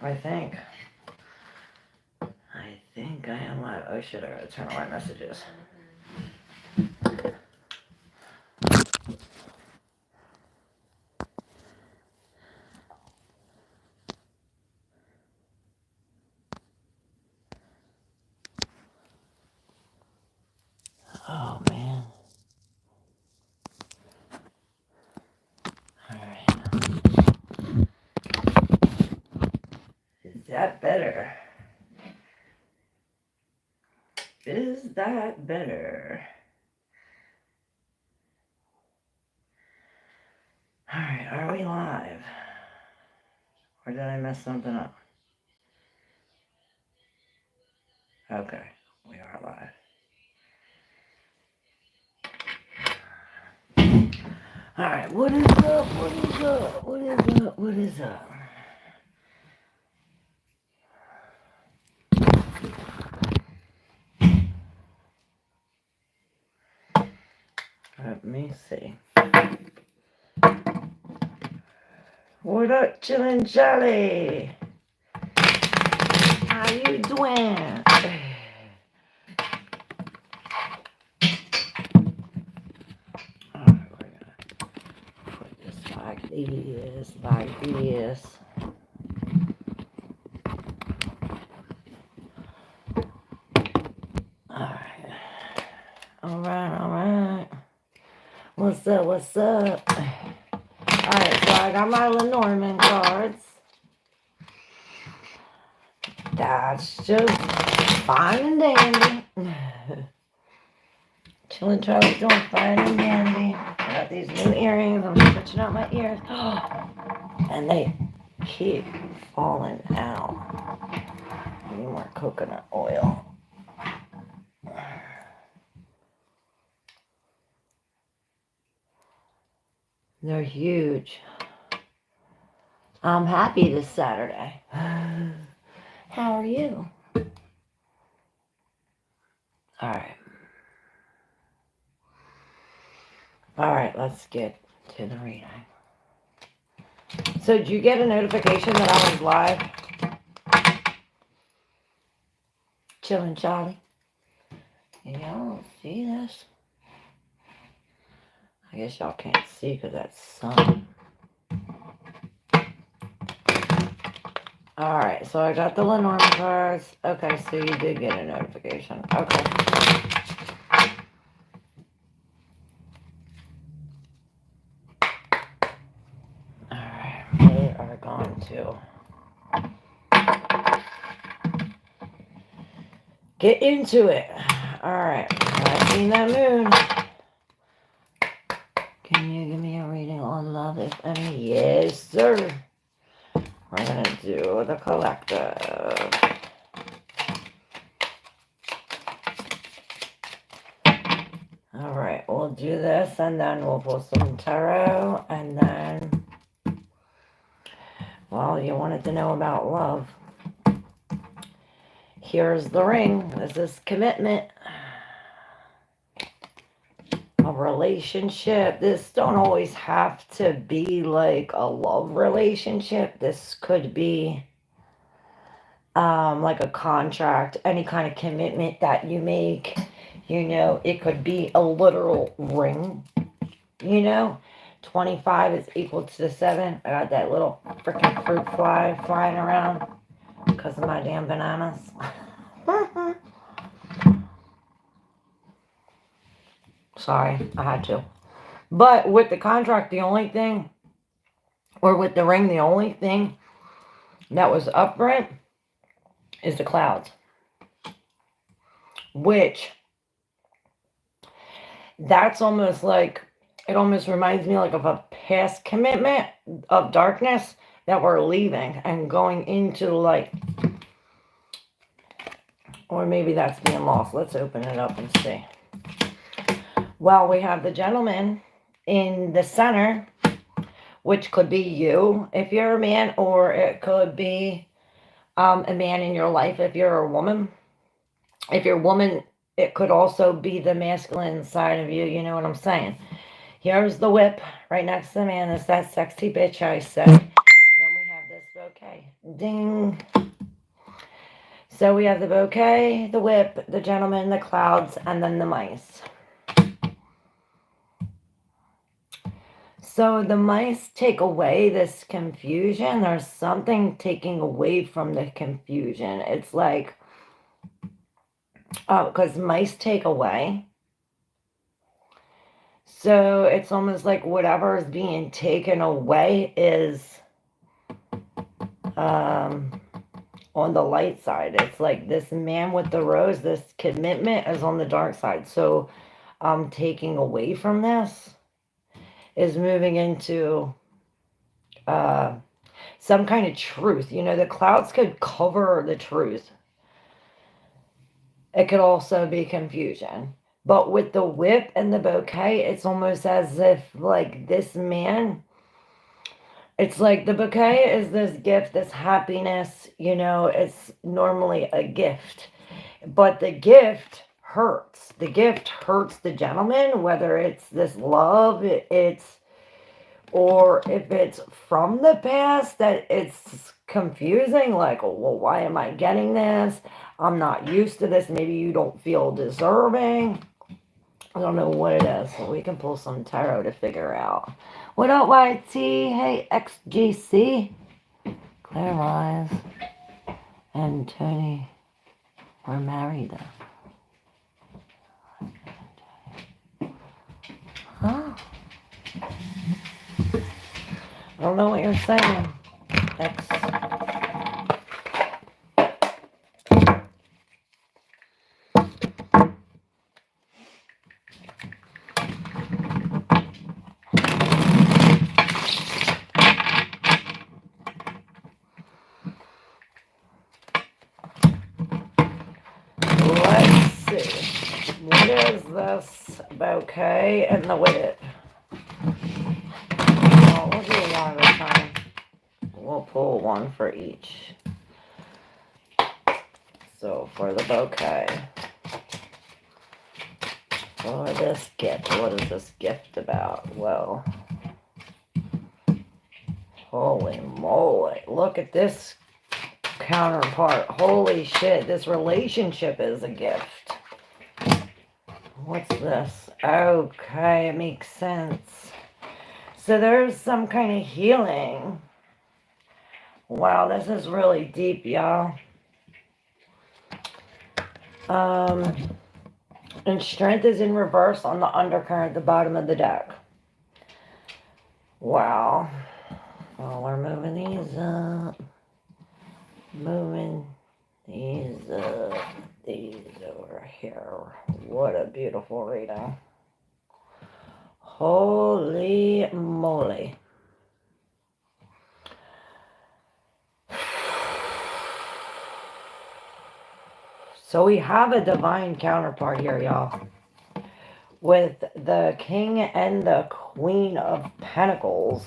I think. I think I am live. Oh shit, I gotta turn on my messages. Oh man. Alright. Is that better? Is that better? Alright, are we live? Or did I mess something up? Okay, we are live. Alright, what is up? What is up? What is up? What is up? Let me see. What up, Chillin' Jolly? How you doing? Alright, we're gonna put this like this. Alright. Alright. What's up? Alright, so I got my Lenormand cards. That's just fine and dandy. Chillin' Charlie's doing fine and dandy. I got these new earrings. I'm stretching out my ears. And they keep falling out. I need more coconut oil. They're huge. I'm happy this Saturday. How are you? Alright, let's get to the reading. So did you get a notification that I was live? Chillin' Charlie. Y'all don't see this? I guess y'all can't see because that's sun. Alright, so I got the Lenormand cards. Okay, so you did get a notification. Okay. Alright, we are going to get into it. Alright, I've seen that moon. Can you give me a reading on love, if any? Yes, sir. We're going to do the collective. Alright, we'll do this and then we'll pull some tarot and then, well, you wanted to know about love. Here's the ring. This is commitment. A relationship. This don't always have to be like a love relationship. This could be like a contract, any kind of commitment that you make. You know, it could be a literal ring. You know, 25 is equal to the 7. I got that little freaking fruit fly flying around because of my damn bananas. Sorry, I had to. But with the contract, the only thing, or with the ring, the only thing that was upright is the clouds. Which, that's almost like, it almost reminds me like of a past commitment of darkness that we're leaving and going into light. Or maybe that's being lost. Let's open it up and see. Well, we have the gentleman in the center, which could be you if you're a man, or it could be a man in your life if you're a woman. If you're a woman, it could also be the masculine side of you. You know what I'm saying? Here's the whip right next to the man. That's that sexy bitch I said. Then we have this bouquet. Ding. So we have the bouquet, the whip, the gentleman, the clouds, and then the mice. So the mice take away this confusion. There's something taking away from the confusion. It's like, because mice take away. So it's almost like whatever is being taken away is on the light side. It's like this man with the rose, this commitment is on the dark side. So taking away from this is moving into some kind of truth. You know, the clouds could cover the truth. It could also be confusion. But with the whip and the bouquet, it's almost as if, like, this man, it's like the bouquet is this gift, this happiness, you know, it's normally a gift. But the gift hurts. The gift hurts the gentleman, whether it's this love, or if it's from the past that it's confusing, like, well, why am I getting this? I'm not used to this. Maybe you don't feel deserving. I don't know what it is. So we can pull some tarot to figure out. What up, YT? Hey, XGC. Claire Wise and Tony were married. Huh? I don't know what you're saying. X. Let's see. What is this bouquet and the whip? Oh, we'll do one at a time. We'll pull one for each. So for the bouquet, for this gift, what is this gift about? Well, holy moly, look at this counterpart. Holy shit, this relationship is a gift. What's this? Okay, it makes sense. So there's some kind of healing. Wow, this is really deep, y'all. And strength is in reverse on the undercurrent at the bottom of the deck. Wow. Well, we're moving these up. Moving these up. These over here. What a beautiful reading. Holy moly. So we have a divine counterpart here, y'all. With the King and the Queen of Pentacles.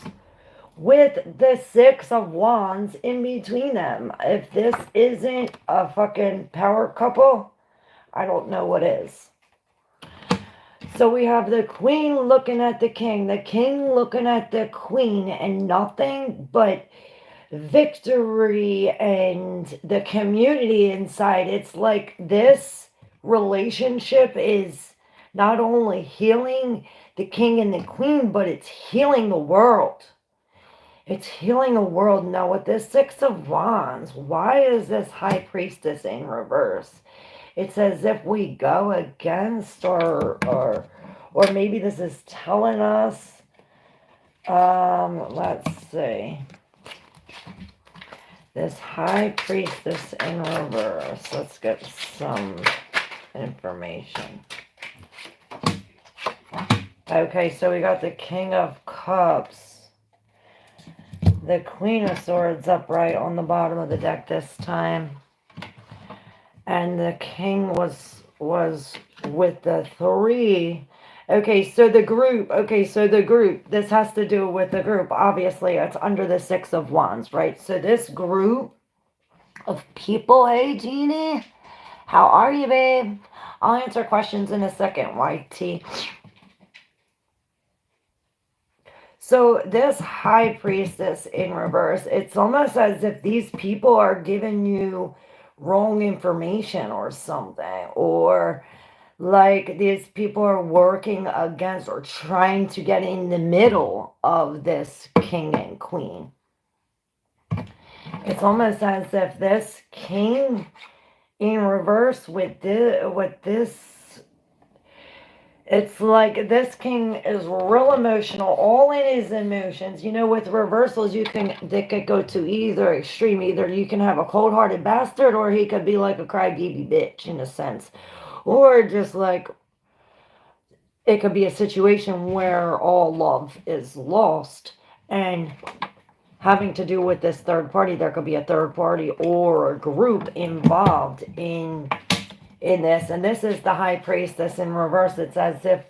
With the Six of Wands in between them. If this isn't a fucking power couple, I don't know what is. So we have the Queen looking at the King. The King looking at the Queen. And nothing but victory and the community inside. It's like this relationship is not only healing the King and the Queen, but it's healing the world. It's healing the world. Now with this Six of Wands, why is this High Priestess in reverse? It's as if we go against or maybe this is telling us, let's see. This High Priestess in reverse. Let's get some information. Okay, so we got the King of Cups. The Queen of Swords upright on the bottom of the deck this time. And the King was with the Three. Okay, so the group. This has to do with the group. Obviously, it's under the Six of Wands, right? So this group of people. Hey, Jeannie. How are you, babe? I'll answer questions in a second, YT. So this high priestess in reverse, it's almost as if these people are giving you wrong information or something, or like these people are working against or trying to get in the middle of this king and queen. It's almost as if this king in reverse with this, it's like this king is real emotional, all in his emotions. You know, with reversals, they could go to either extreme. Either you can have a cold-hearted bastard, or he could be like a crybaby bitch in a sense, or just like it could be a situation where all love is lost and having to do with this third party. There could be a third party or a group involved in this, and this is the high priestess in reverse. It's as if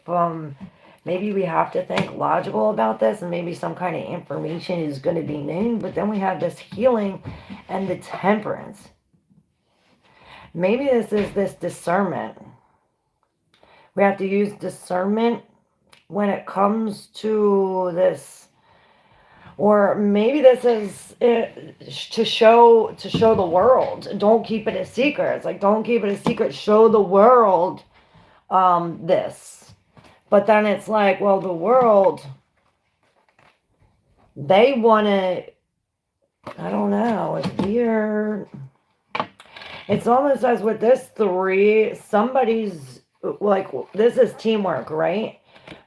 maybe we have to think logical about this, and maybe some kind of information is going to be known, but then we have this healing and the temperance. Maybe this is this discernment. We have to use discernment when it comes to this, or maybe this is to show the world. Don't keep it a secret. It's like, don't keep it a secret. Show the world this. But then it's like, well, the world, they want to, I don't know, it's weird. It's almost as with this three, somebody's, like, this is teamwork, right?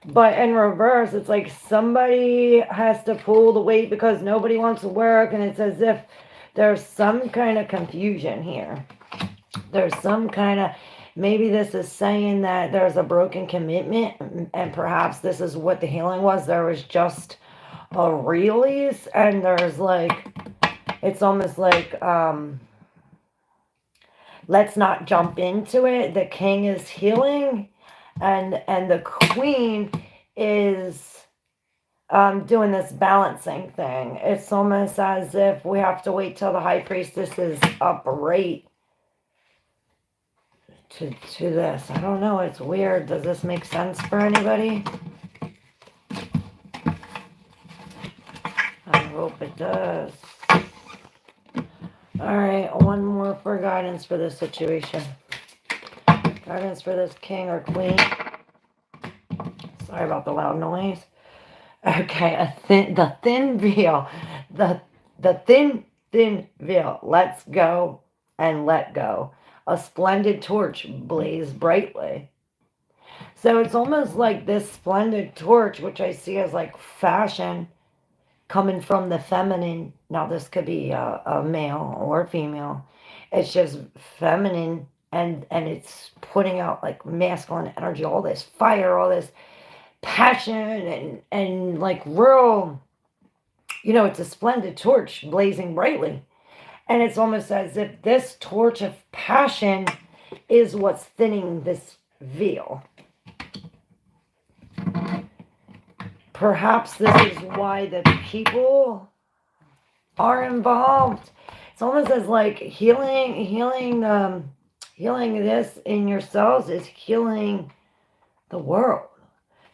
But in reverse, it's like somebody has to pull the weight because nobody wants to work, and it's as if there's some kind of confusion here. There's some kind of, maybe this is saying that there's a broken commitment, and perhaps this is what the healing was. There was just a release, and there's like, it's almost like, let's not jump into it. The king is healing, and the queen is doing this balancing thing. It's almost as if we have to wait till the high priestess is upright to this. I don't know. It's weird. Does this make sense for anybody? I hope it does. All right, one more for guidance for this situation. Guidance for this king or queen. Sorry about the loud noise. Okay, the thin veil. The thin veil. Let's go and let go. A splendid torch blaze brightly. So it's almost like this splendid torch, which I see as like fashion coming from the feminine. Now this could be a male or a female. It's just feminine, and it's putting out like masculine energy, all this fire, all this passion, and like real, you know, it's a splendid torch blazing brightly. And it's almost as if this torch of passion is what's thinning this veil. Perhaps this is why the people are involved. It's almost as like healing this in yourselves is healing the world.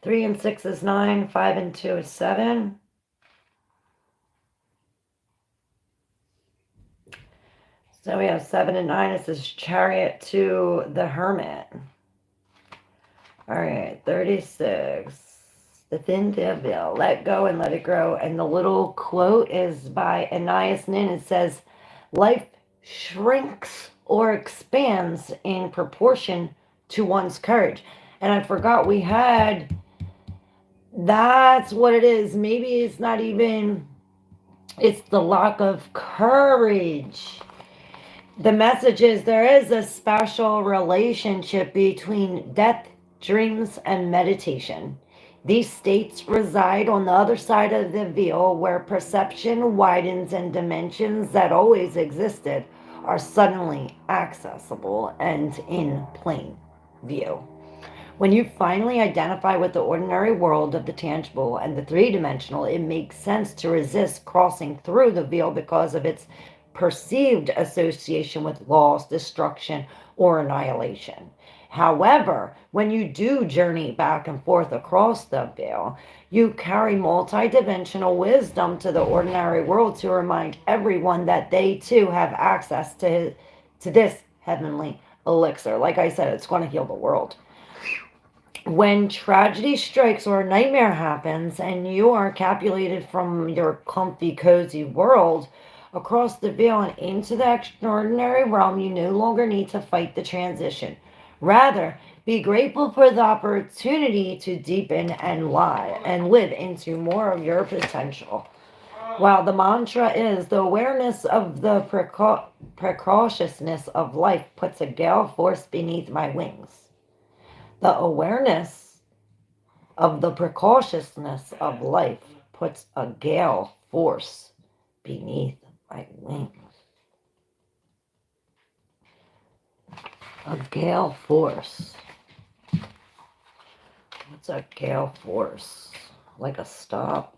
3 and 6 is 9, 5 and 2 is 7. So we have 7 and 9. It says Chariot to the Hermit. All right, 36. The thin veil, let go and let it grow. And the little quote is by Anais Nin. It says, life shrinks or expands in proportion to one's courage. And I forgot we had, that's what it is. Maybe it's not even, it's the lack of courage. The message is there is a special relationship between death, dreams, and meditation. These states reside on the other side of the veil, where perception widens and dimensions that always existed are suddenly accessible and in plain view. When you finally identify with the ordinary world of the tangible and the three-dimensional, it makes sense to resist crossing through the veil because of its perceived association with loss, destruction, or annihilation. However, when you do journey back and forth across the veil, you carry multidimensional wisdom to the ordinary world to remind everyone that they too have access to this heavenly elixir. Like I said, it's going to heal the world. When tragedy strikes or a nightmare happens and you are capulated from your comfy, cozy world across the veil and into the extraordinary realm, you no longer need to fight the transition. Rather, be grateful for the opportunity to deepen and live into more of your potential. Wow, the mantra is the awareness of the precociousness of life puts a gale force beneath my wings. The awareness of the precociousness of life puts a gale force beneath my wings. A gale force. What's a gale force? Like a stop?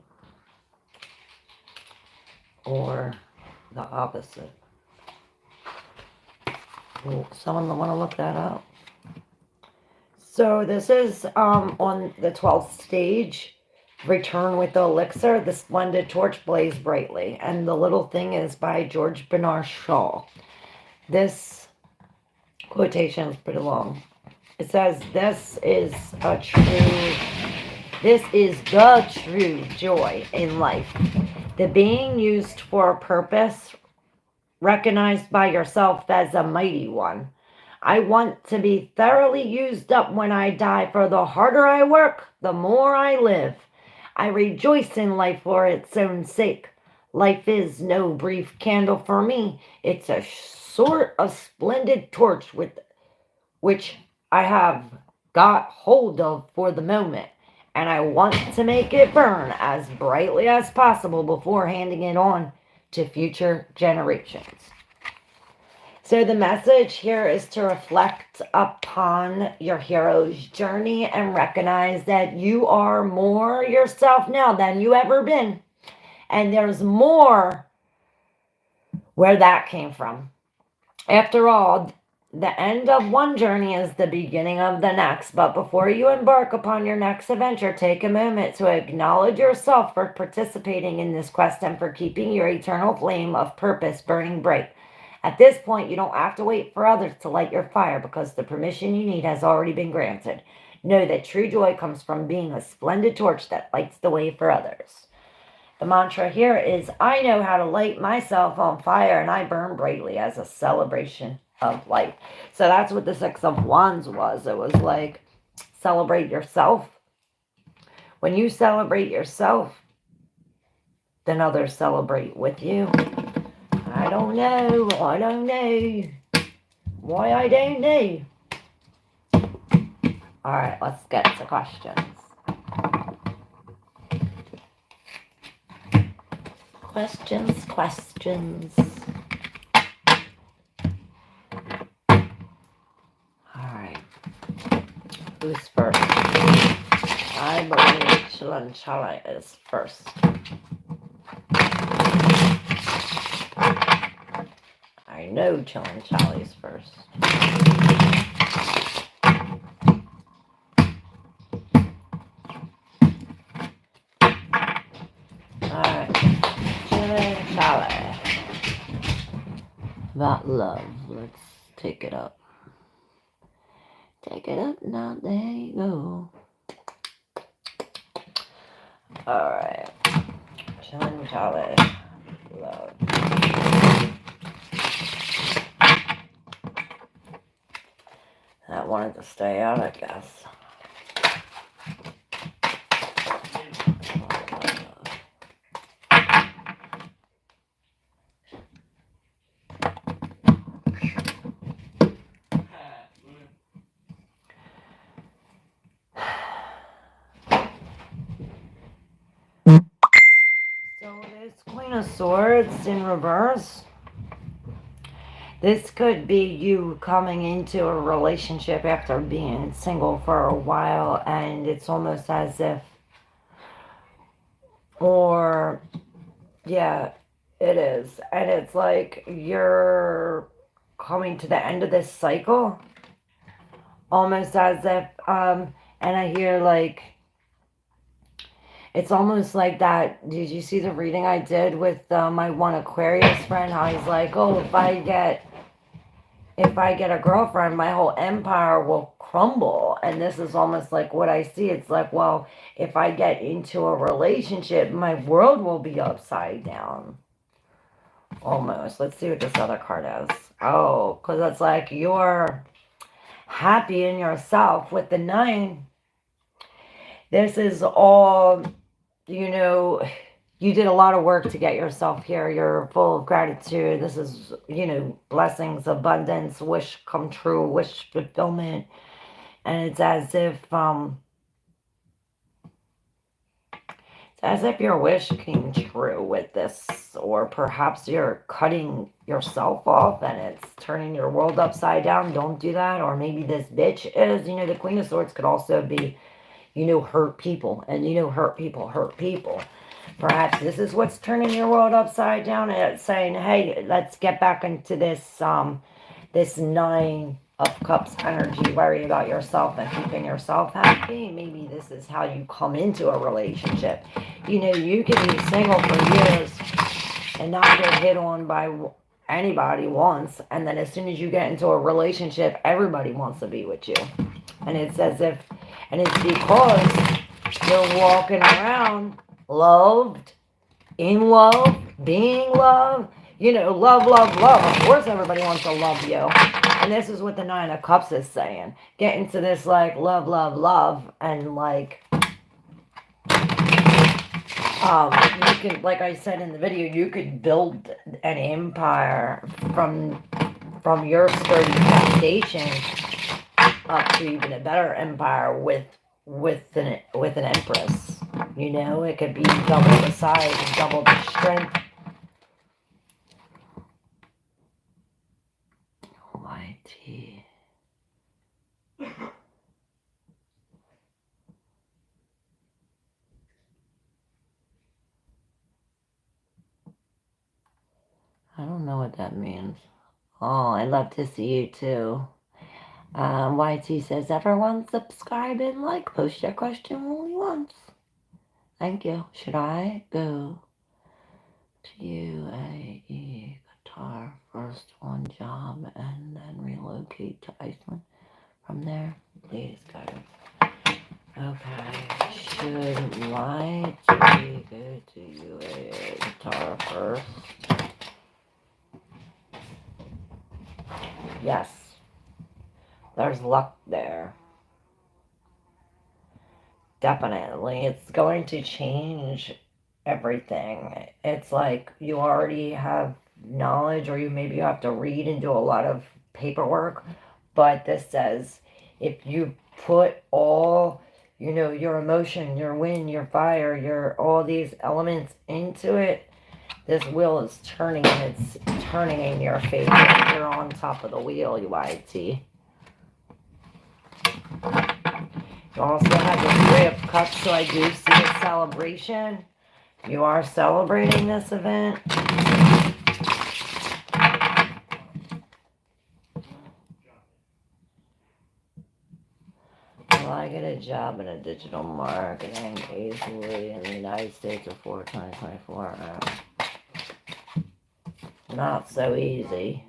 Or the opposite? Ooh, someone want to look that up? So this is on the 12th stage, Return with the Elixir, the splendid torch blaze brightly. And the little thing is by George Bernard Shaw. This quotation is pretty long. It says, this is the true joy in life. The being used for a purpose, recognized by yourself as a mighty one. I want to be thoroughly used up when I die, for the harder I work, the more I live. I rejoice in life for its own sake. Life is no brief candle for me. It's a sort of splendid torch with which I have got hold of for the moment, and I want to make it burn as brightly as possible before handing it on to future generations. So the message here is to reflect upon your hero's journey and recognize that you are more yourself now than you ever been. And there's more where that came from. After all, the end of one journey is the beginning of the next. But before you embark upon your next adventure, take a moment to acknowledge yourself for participating in this quest and for keeping your eternal flame of purpose burning bright. At this point, you don't have to wait for others to light your fire, because the permission you need has already been granted. Know that true joy comes from being a splendid torch that lights the way for others. The mantra here is, I know how to light myself on fire, and I burn brightly as a celebration of life. So that's what the Six of Wands was. It was like, celebrate yourself. When you celebrate yourself, then others celebrate with you. I don't know. Why I don't know. Alright, let's get to questions. Questions. Alright. Who's first? I believe Chalanchala is first. I know Chalanchala is first. Alright. Chalanchala. About love. Let's take it up. Take it up now. There you go. Alright. Chalanchala. Love. That wanted to stay out, I guess. So this Queen of Swords in reverse. This could be you coming into a relationship after being single for a while, and it's almost as if, or, yeah, It is. And it's like you're coming to the end of this cycle, almost as if, and I hear like, it's almost like that. Did you see the reading I did with my one Aquarius friend? How he's like, oh, if I get a girlfriend, my whole empire will crumble. And this is almost like what I see. It's like, well, if I get into a relationship, my world will be upside down. Almost. Let's see what this other card is. Oh, because it's like you're happy in yourself with the 9. This is all, you did a lot of work to get yourself here. You're full of gratitude. This is, blessings, abundance, wish come true, wish fulfillment. And it's as if your wish came true with this, or perhaps you're cutting yourself off and it's turning your world upside down. Don't do that. Or maybe this bitch is, the Queen of Swords could also be, hurt people. And hurt people hurt people. Perhaps this is what's turning your world upside down, and it's saying, hey, let's get back into this, this 9 of Cups energy. Worry about yourself and keeping yourself happy. Maybe this is how you come into a relationship. You can be single for years and not get hit on by anybody once, and then as soon as you get into a relationship, everybody wants to be with you. And it's as if, and it's because you're walking around loved, in love, being loved. Love, love, love. Of course everybody wants to love you. And this is what the 9 of Cups is saying. Get into this, like, love, love, love. And, like, you can, like I said in the video, you could build an empire from your sturdy foundation up to even a better empire with an empress. It could be double the size and double the strength. YT. I don't know what that means. Oh, I'd love to see you too. YT says, everyone subscribe and like. Post your question only once. Thank you. Should I go to UAE, Qatar, first one job, and then relocate to Iceland from there? Please, guys. Okay. Should YT go to UAE, Qatar first? Yes. There's luck there. Definitely. It's going to change everything. It's like you already have knowledge, or maybe you have to read and do a lot of paperwork. But this says, if you put all, your emotion, your wind, your fire, your all these elements into it, this wheel is turning, and it's turning in your favor. You're on top of the wheel, YT. You also have the 3 of Cups, so I do see a celebration. You are celebrating this event. Will I get a job in a digital marketing easily in the United States before 2024? Not so easy.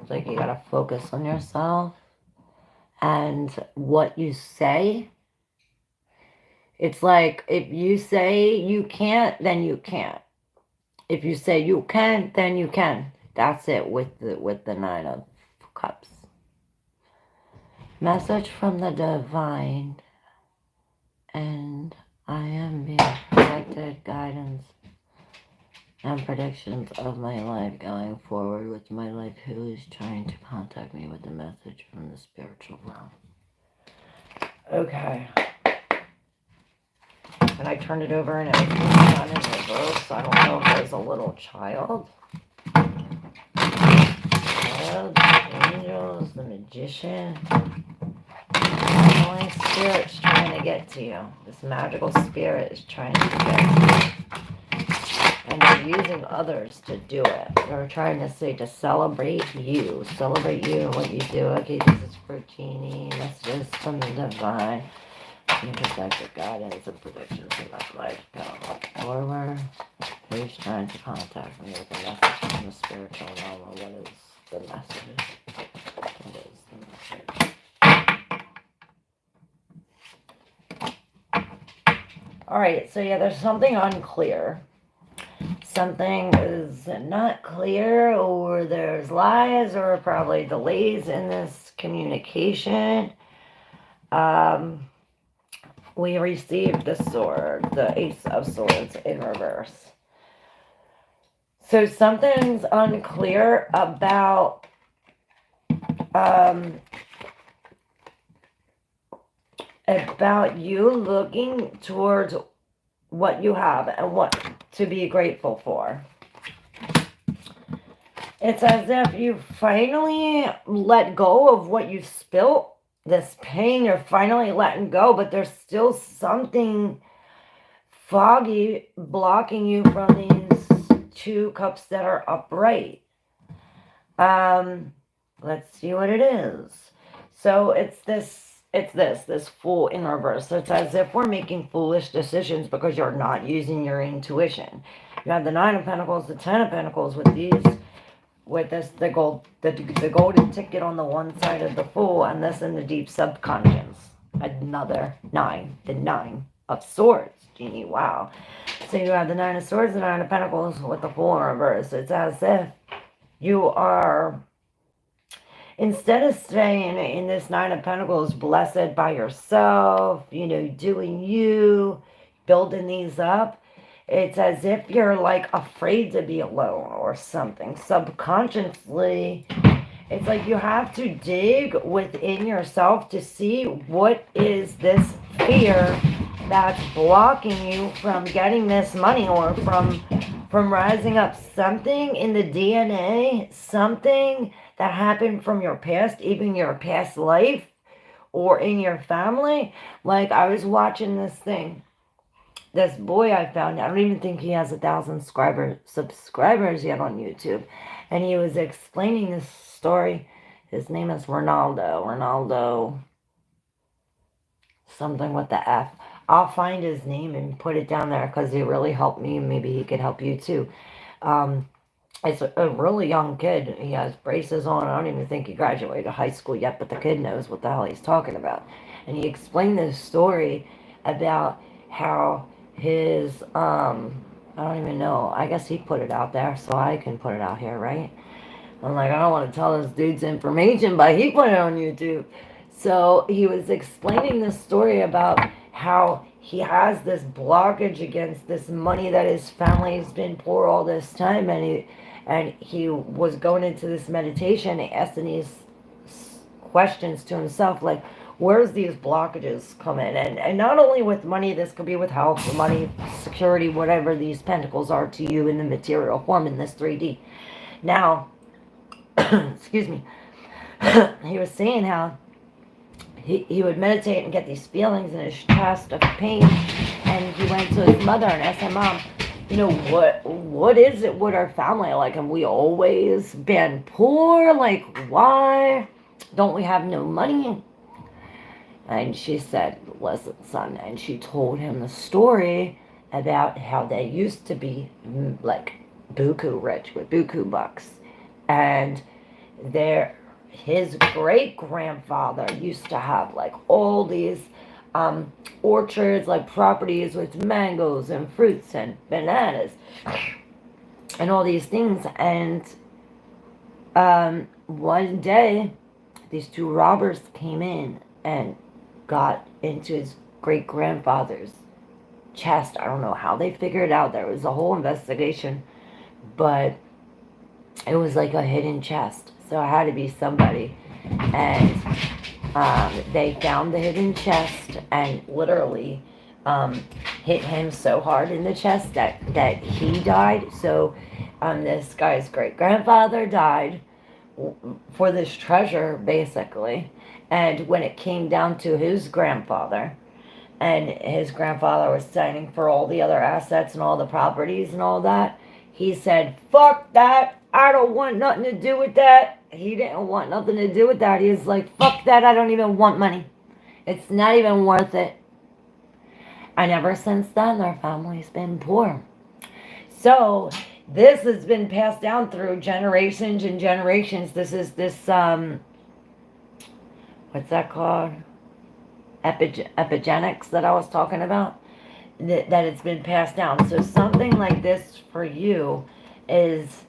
It's like you gotta focus on yourself and what you say. It's like, if you say you can't, then you can't. If you say you can, then you can. That's it with the 9 of Cups. Message from the divine. And I am being protected, guidance, and predictions of my life going forward with my life. Who is trying to contact me with a message from the spiritual realm? Okay. And I turned it over and it was done in reverse. I don't know if there's a little child. The angels, the magician. family spirit's trying to get to you. This magical spirit is trying to get to you. And they're using others to do it. They're trying to say to celebrate you and what you do. Okay, this is for Genie. Messages from the divine. You protect your guidance and predictions in my life. Go forward. Who's trying to contact me with a message from the spiritual realm? What is the message? What is the message? Alright, so yeah, there's something unclear. Something is not clear, or there's lies, or probably delays in this communication. We received the sword, the Ace of Swords in reverse. So something's unclear about you looking towards what you have and what to be grateful for. It's as if you finally let go of what you spilt. This pain, you're finally letting go, but there's still something foggy blocking you from these two cups that are upright. Let's see what it is. So it's this Fool in reverse. So it's as if we're making foolish decisions because you're not using your intuition. You have the Nine of Pentacles, the Ten of Pentacles with these. With this, the golden ticket on the one side of the Fool, and this in the deep subconscious. Another 9, the 9 of Swords. Genie, wow. So you have the 9 of Swords, the 9 of Pentacles with the Fool in reverse. It's as if you are, instead of staying in this 9 of Pentacles, blessed by yourself, you know, doing you, building these up, it's as if you're like afraid to be alone or something. Subconsciously, it's like you have to dig within yourself to see what is this fear that's blocking you from getting this money, or from rising up. Something in the DNA, something that happened from your past, even your past life, or in your family. Like, I was watching this thing. This boy I found, I don't even think he has 1,000 subscribers yet on YouTube. And he was explaining this story. His name is Ronaldo. Something with the F. I'll find his name and put it down there because he really helped me. Maybe he could help you too. It's a really young kid. He has braces on. I don't even think he graduated high school yet, but the kid knows what the hell he's talking about. And he explained this story about how his, I don't even know, I guess he put it out there, so I can put it out here, right? I'm like, I don't want to tell this dude's information, but he put it on YouTube. So he was explaining this story about how he has this blockage against this money that his family's been poor all this time, and he was going into this meditation, asking these questions to himself, like, where's these blockages come in? And not only with money, this could be with health, money, security, whatever these pentacles are to you in the material form in this 3D. Now, excuse me, he was saying how he would meditate and get these feelings in his chest of pain, and he went to his mother and asked her, Mom, you know, what is it with our family? Like, have we always been poor? Like, why don't we have no money? And she said, listen, son, and she told him the story about how they used to be like buku rich with buku bucks. And his great-grandfather used to have like all these orchards, like properties with mangoes and fruits and bananas and all these things. And one day, these two robbers came in and got into his great-grandfather's chest. I don't know how they figured it out. There was a whole investigation, but it was like a hidden chest. So it had to be somebody. And they found the hidden chest and literally hit him so hard in the chest that he died. So this guy's great-grandfather died for this treasure, basically. And when it came down to his grandfather, and his grandfather was signing for all the other assets and all the properties and all that, he said, fuck that, I don't want nothing to do with that. He didn't want nothing to do with that. He was like, fuck that, I don't even want money. It's not even worth it. And ever since then, their family's been poor. So this has been passed down through generations and generations. This is this, what's that called? Epigenetics that I was talking about. That it's been passed down. So something like this for you is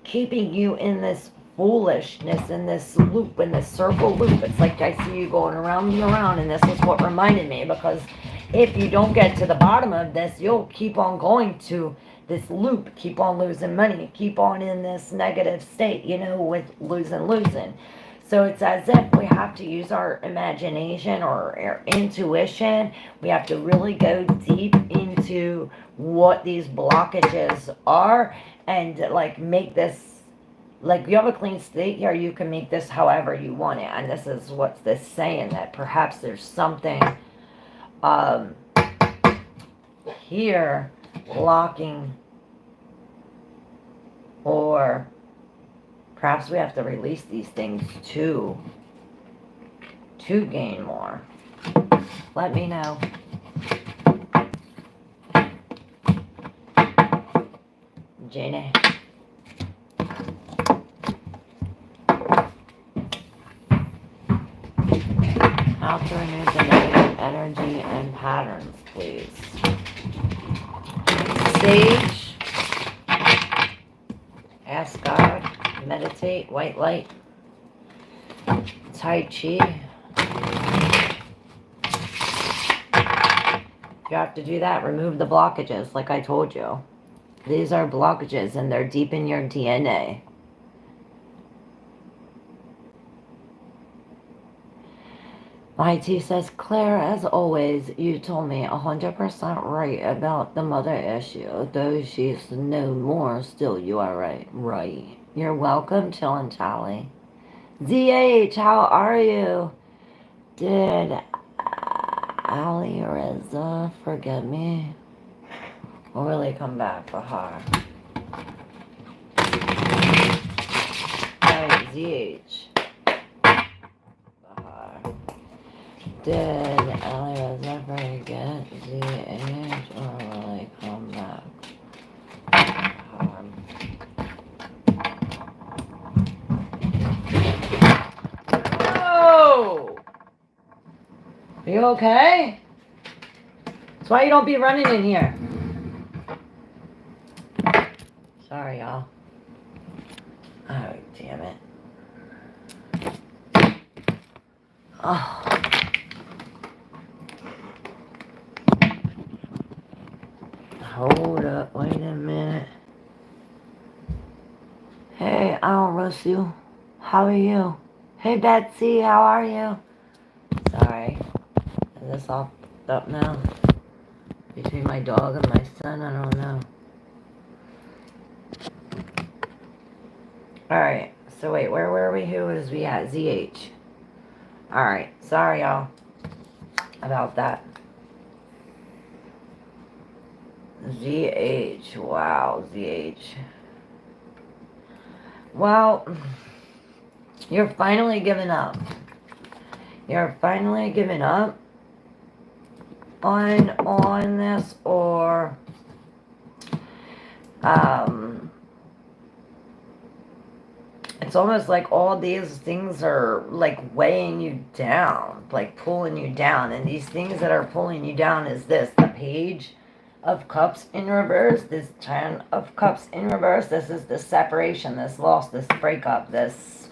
keeping you in this foolishness, in this loop, in this circle loop. It's like I see you going around and around, and this is what reminded me, because if you don't get to the bottom of this, you'll keep on going to this loop, keep on losing money, keep on in this negative state, you know, with losing. So it's as if we have to use our imagination or our intuition. We have to really go deep into what these blockages are, and like make this, like you have a clean slate here, you can make this however you want it. And this is what's this saying, that perhaps there's something here blocking, or perhaps we have to release these things to gain more. Let me know. Jane. How to remove the negative energy and patterns, please. Sage. Ask God. Meditate. White light. Tai Chi. You have to do that. Remove the blockages, like I told you. These are blockages, and they're deep in your DNA. IT says, Claire, as always, you told me 100% right about the mother issue. Though she's no more, still you are right. Right. You're welcome, Chill and Tally. ZH, how are you? Did Ali Reza forget me? Or will he come back for her? Alright, ZH. Did Ali Reza forget ZH, or will he come back? Whoa! Are you okay? That's why you don't be running in here. Sorry, y'all. Oh, damn it. Oh. Hold up, wait a minute. Hey, I don't roast you. How are you? Hey, Betsy, how are you? Sorry. Is this all up now? Between my dog and my son, I don't know. Alright, so wait, where were we? Who was we at? ZH. Alright, sorry y'all about that. ZH, wow, ZH. Well, you're finally giving up. You're finally giving up on this, or it's almost like all these things are like weighing you down, like pulling you down. And these things that are pulling you down is this: the Page of Cups in reverse, this 10 of Cups in reverse. This is the separation, this loss, this breakup, this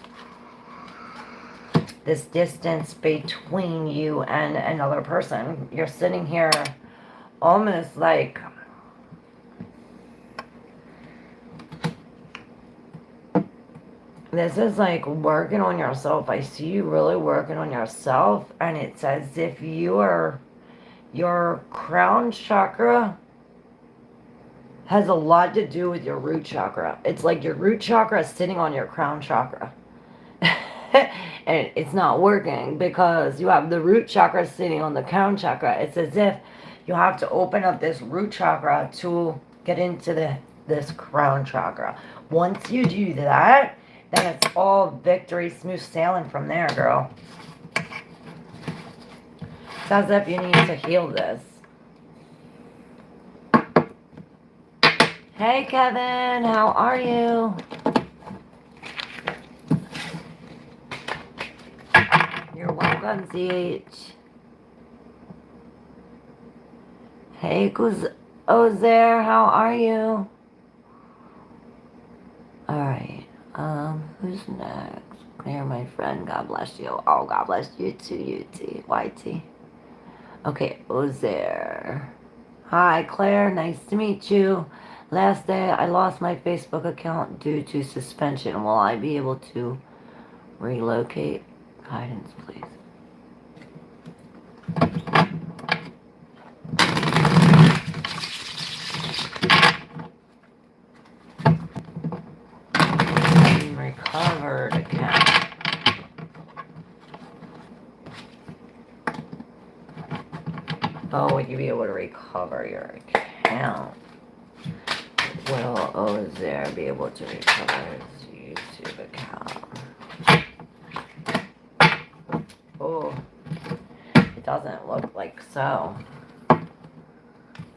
distance between you and another person. You're sitting here almost like this is like working on yourself. I see you really working on yourself, and it's as if your crown chakra has a lot to do with your root chakra. It's like your root chakra is sitting on your crown chakra. and it's not working because you have the root chakra sitting on the crown chakra. It's as if you have to open up this root chakra to get into this crown chakra. Once you do that, then it's all victory, smooth sailing from there, girl. It's as if you need to heal this. Hey, Kevin, how are you? You're welcome, ZH. Hey, Ozer, how are you? Alright, who's next? Claire, my friend, God bless you. Oh, God bless you too, YT. Okay, Ozer. Hi, Claire, nice to meet you. Last day, I lost my Facebook account due to suspension. Will I be able to relocate? Guidance, please. Recovered account. Oh, would you be able to recover your account? Will Ozer be able to recover his YouTube account? Oh, it doesn't look like so.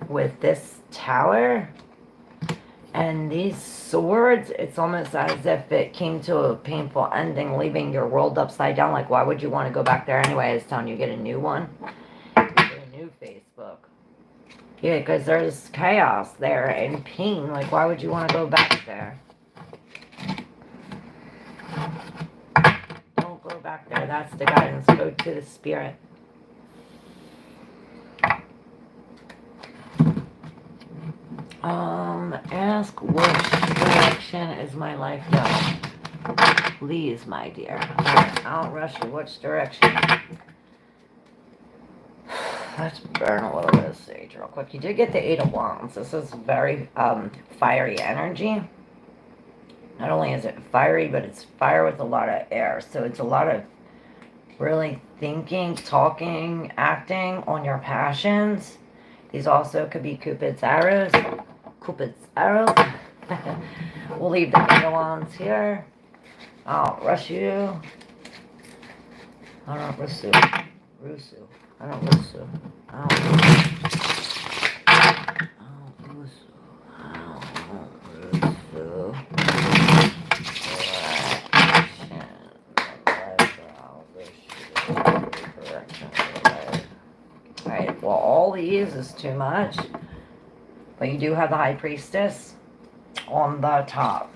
With this tower and these swords, it's almost as if it came to a painful ending, leaving your world upside down. Like, why would you want to go back there anyway? It's telling you get a new one. Get a new Facebook. Yeah, because there's chaos there and pain. Like, why would you want to go back there? Don't go back there. That's the guidance. Go to the spirit. Ask which direction is my life going? Please, my dear. I'll rush you. Which direction? Let's burn a little bit of sage real quick. You did get the 8 of Wands. This is very fiery energy. Not only is it fiery, but it's fire with a lot of air. So it's a lot of really thinking, talking, acting on your passions. These also could be Cupid's arrows. Cupid's arrows. We'll leave the 8 of Wands here. I'll rush you. I don't rush you. Rusu. I don't rusu. I don't rusu. Alright, well, all these is too much. But you do have the High Priestess on the top.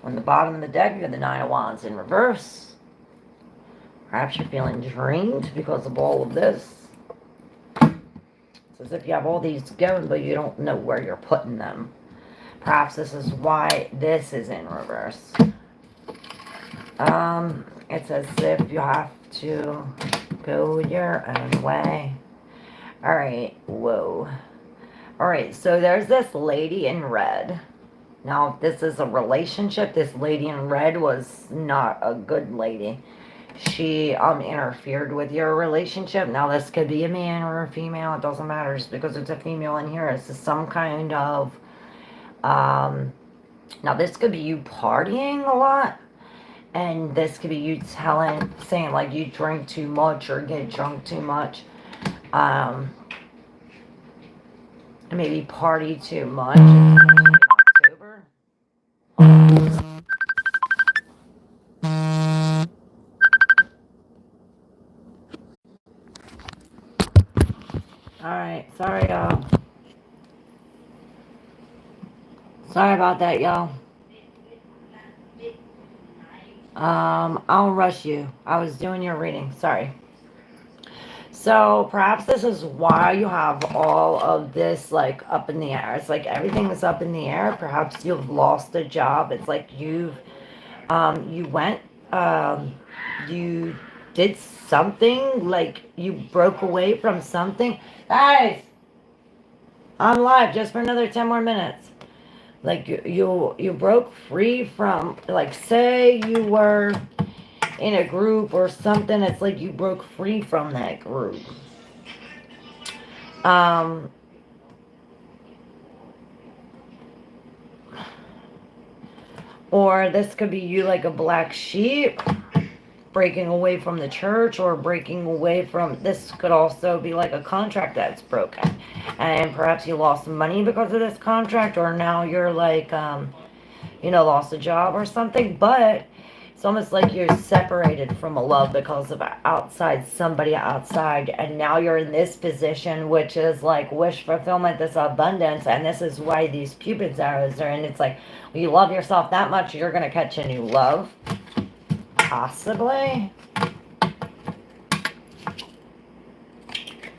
On the bottom of the deck, you have the 9 of Wands in reverse. Perhaps you're feeling drained because of all of this. It's as if you have all these going, but you don't know where you're putting them. Perhaps this is why this is in reverse. It's as if you have to go your own way. Alright, whoa. Alright, so there's this lady in red. Now, if this is a relationship, this lady in red was not a good lady. She interfered with your relationship. Now, this could be a man or a female. It doesn't matter. Just because it's a female in here, it's some kind of... now, this could be you partying a lot. And this could be you saying, like, you drink too much or get drunk too much. Maybe party too much. October. Alright, sorry, y'all. Sorry about that, y'all. I'll rush you. I was doing your reading. Sorry. So, perhaps this is why you have all of this, like, up in the air. It's like everything is up in the air. Perhaps you've lost a job. It's like you did something, like you broke away from something. Guys, I'm live just for another 10 more minutes. Like you broke free from, like, say you were in a group or something. It's like you broke free from that group. Um, or this could be you, like a black sheep, breaking away from the church, or breaking away from, this could also be like a contract that's broken. And perhaps you lost some money because of this contract, or now you're like, lost a job or something. But it's almost like you're separated from a love because of somebody outside, and now you're in this position, which is like wish fulfillment, this abundance. And this is why these Cupid's arrows are, and it's like, when you love yourself that much, you're going to catch a new love, possibly.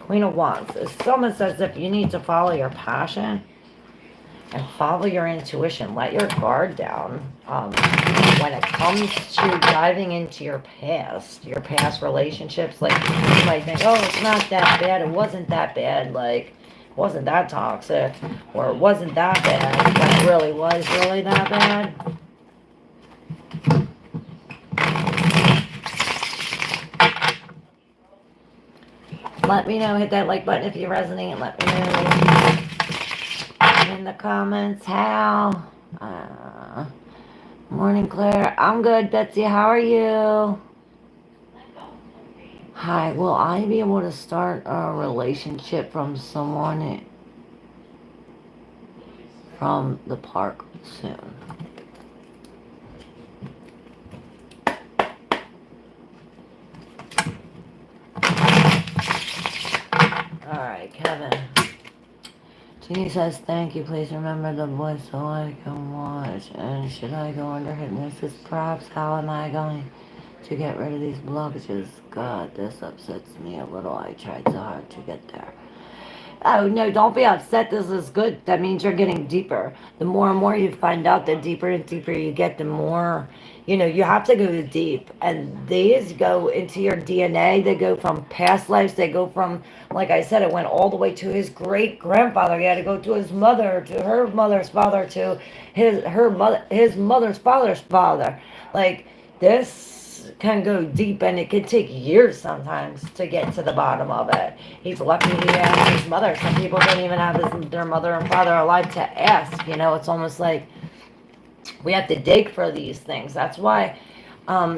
Queen of Wands. It's almost as if you need to follow your passion and follow your intuition. Let your guard down when it comes to diving into your past relationships. Like, you might think, oh, it's not that bad, it wasn't that bad, like, it wasn't that toxic, or it wasn't that bad, but it really was really that bad. Let me know. Hit that like button if you resonate, and let me know in the comments how. Morning, Claire. I'm good, Betsy. How are you? Hi. Will I be able to start a relationship from someone from the park soon? Alright, Kevin. Jeannie says, thank you. Please remember the voice so I can watch. And should I go under hypnosis? Perhaps. How am I going to get rid of these blockages? God, this upsets me a little. I tried so hard to get there. Oh, no, don't be upset. This is good. That means you're getting deeper. The more and more you find out, the deeper and deeper you get, the more, you have to go deep. And these go into your DNA. They go from past lives. They go from, like I said, it went all the way to his great-grandfather. He had to go to his mother, to her mother's father, to his mother's father's father. Like, this can go deep, and it can take years sometimes to get to the bottom of it. He's lucky he has his mother. Some people don't even have their mother and father alive to ask. It's almost like we have to dig for these things. That's why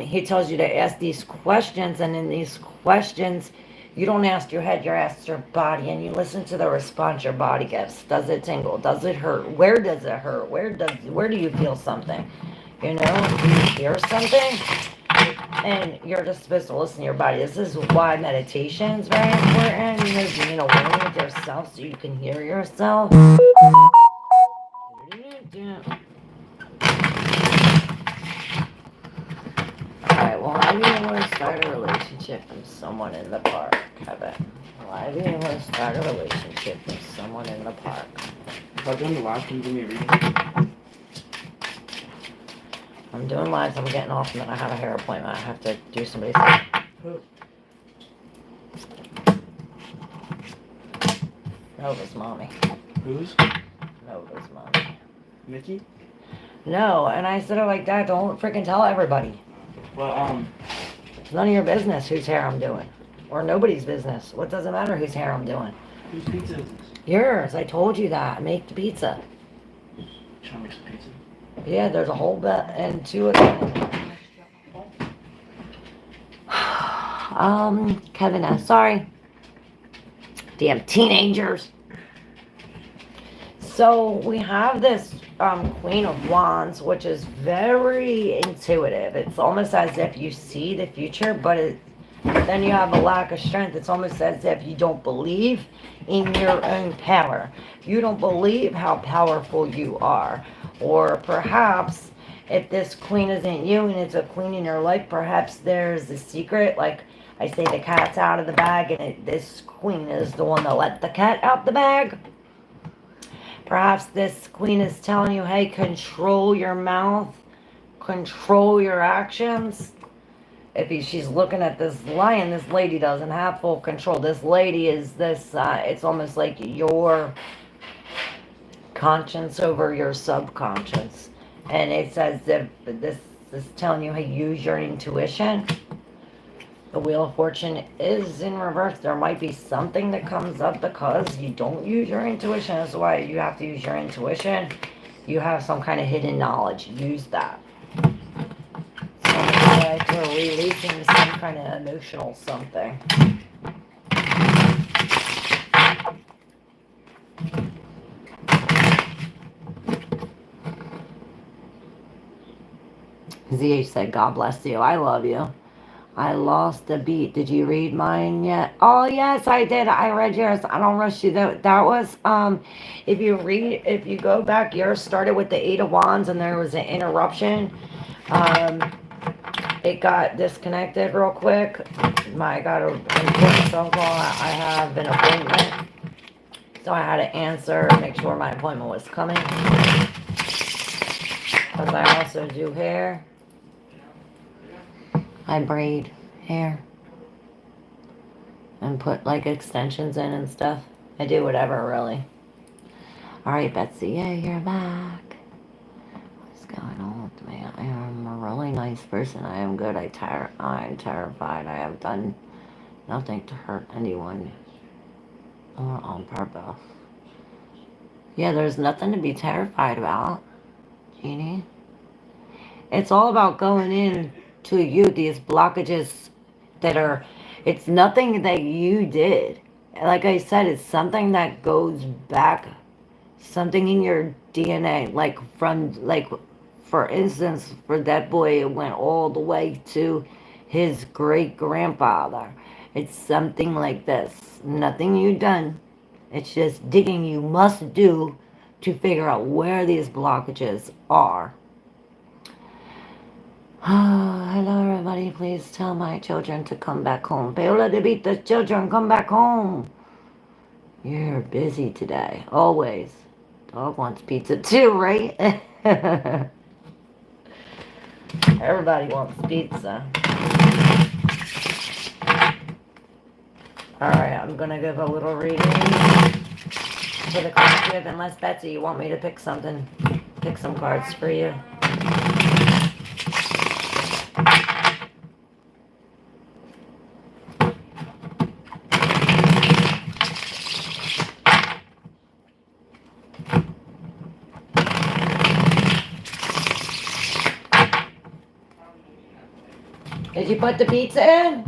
he tells you to ask these questions, and in these questions, you don't ask your head, you ask your body, and you listen to the response your body gives. Does it tingle? Does it hurt? Where does it hurt? Where do you feel something? Do you hear something? And you're just supposed to listen to your body. This is why meditation is very important. Learning with yourself so you can hear yourself. Alright, well, I really want to start a relationship with someone in the park, Kevin. Well, I really want to start a relationship with someone in the park. If I'm doing the live, can you give me a reading? I'm doing lives, I'm getting off, and then I have a hair appointment. I have to do somebody's hair. Who? Nova's mommy. Whose? Nova's mommy. Mickey? No, and I said it like that. Don't freaking tell everybody. Well, It's none of your business whose hair I'm doing. Or nobody's business. What does it matter whose hair I'm doing? whose pizza is this? Yours. I told you that. Make the pizza. Trying to make some pizza. Yeah, there's a whole bit and two of them. Kevin, sorry. Damn teenagers. So we have this Queen of Wands, which is very intuitive. It's almost as if you see the future, but then you have a lack of strength. It's almost as if you don't believe in your own power. You don't believe how powerful you are. Or perhaps if this queen isn't you and it's a queen in your life, perhaps there's a secret. Like I say, the cat's out of the bag, and this queen is the one that let the cat out the bag. Perhaps this queen is telling you, hey, control your mouth, control your actions. If she's looking at this lion, this lady doesn't have full control. This lady is this, it's almost like you're conscience over your subconscious. And it says that this is telling you how to use your intuition. The Wheel of Fortune is in reverse. There might be something that comes up because you don't use your intuition. That's why you have to use your intuition. You have some kind of hidden knowledge. Use that. So like we're releasing some kind of emotional something. ZH said, God bless you. I love you. I lost the beat. Did you read mine yet? Oh yes, I did. I read yours. I don't rush you. That was if you go back, yours started with the Eight of Wands and there was an interruption. It got disconnected real quick. I got an important phone call. I have an appointment. So I had to answer, make sure my appointment was coming. Because I also do hair. I braid hair and put like extensions in and stuff. I do whatever, really. Alright, Betsy, yeah, you're back. What's going on with me? I am a really nice person. I am good. I'm terrified. I have done nothing to hurt anyone or on purpose. Yeah, there's nothing to be terrified about, Jeannie. It's all about going in to you, these blockages that are, it's nothing that you did. Like I said, it's something that goes back, something in your DNA, like for instance, for that boy, it went all the way to his great grandfather. It's something like this. Nothing you done. It's just digging you must do to figure out where these blockages are. Hello everybody, please tell my children to come back home. Paola de beat the children, come back home. You're busy today, always. Dog wants pizza too, right? Everybody wants pizza. Alright, I'm gonna give a little reading for the collective, unless Betsy, you want me to pick something, pick some cards for you. Did you put the pizza in?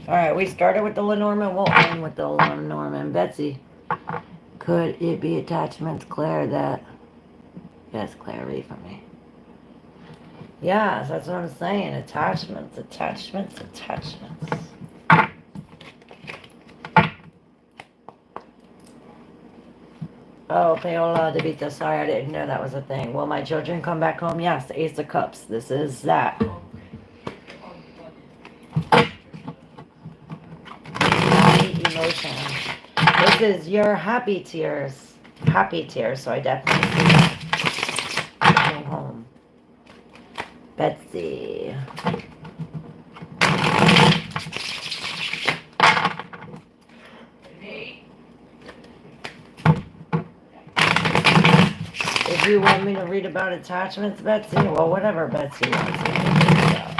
Alright, we started with the Lenormand. We'll end with the Lenormand. Betsy, could it be attachments, Claire, that... Yes, Claire, read for me. Yes, that's what I'm saying. Attachments, attachments, attachments. Oh, Paola de Vita, sorry, I didn't know that was a thing. Will my children come back home? Yes, Ace of Cups. This is that. Happy emotion. This is your happy tears. Happy tears, so I definitely see that. Going home. Betsy. If you want me to read about attachments, Betsy, well, whatever Betsy wants me to read about.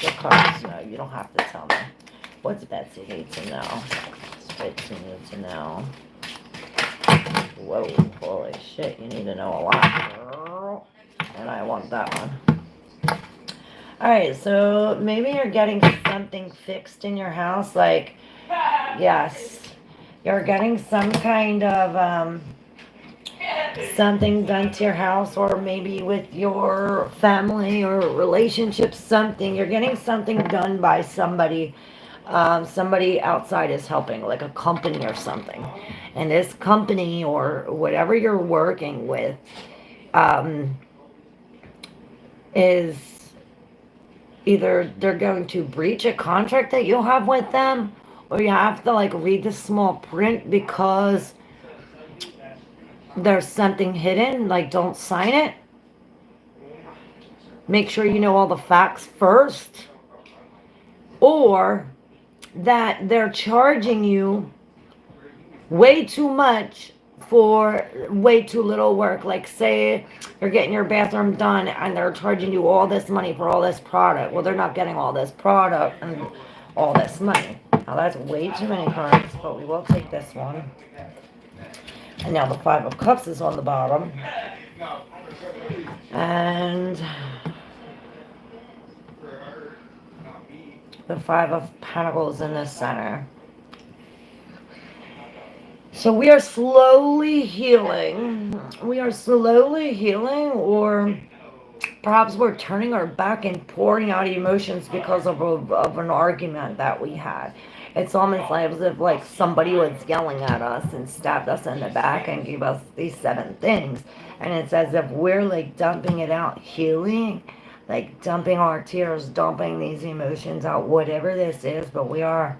The cards, no, you don't have to tell me. What's Betsy need to know? What's Betsy need to know? Whoa, holy shit, you need to know a lot, girl. And I want that one. Alright, so maybe you're getting something fixed in your house, like, yes, you're getting some kind of, something done to your house, or maybe with your family or relationships, something. You're getting something done by somebody. Somebody outside is helping, like a company or something. And this company or whatever you're working with is either they're going to breach a contract that you'll have with them, or you have to like read the small print because there's something hidden, like don't sign it. Make sure you know all the facts first. or that they're charging you way too much for way too little work. Like, say you're getting your bathroom done and they're charging you all this money for all this product. Well, they're not getting all this product and all this money. Now that's way too many cards, but we will take this one. And now the Five of Cups is on the bottom. And the Five of Pentacles in the center. So we are slowly healing. We are slowly healing, or perhaps we're turning our back and pouring out emotions because of an argument that we had. It's almost like as if like somebody was yelling at us and stabbed us in the back and gave us these 7 things. And it's as if we're like dumping it out, healing, like dumping our tears, dumping these emotions out, whatever this is. But we're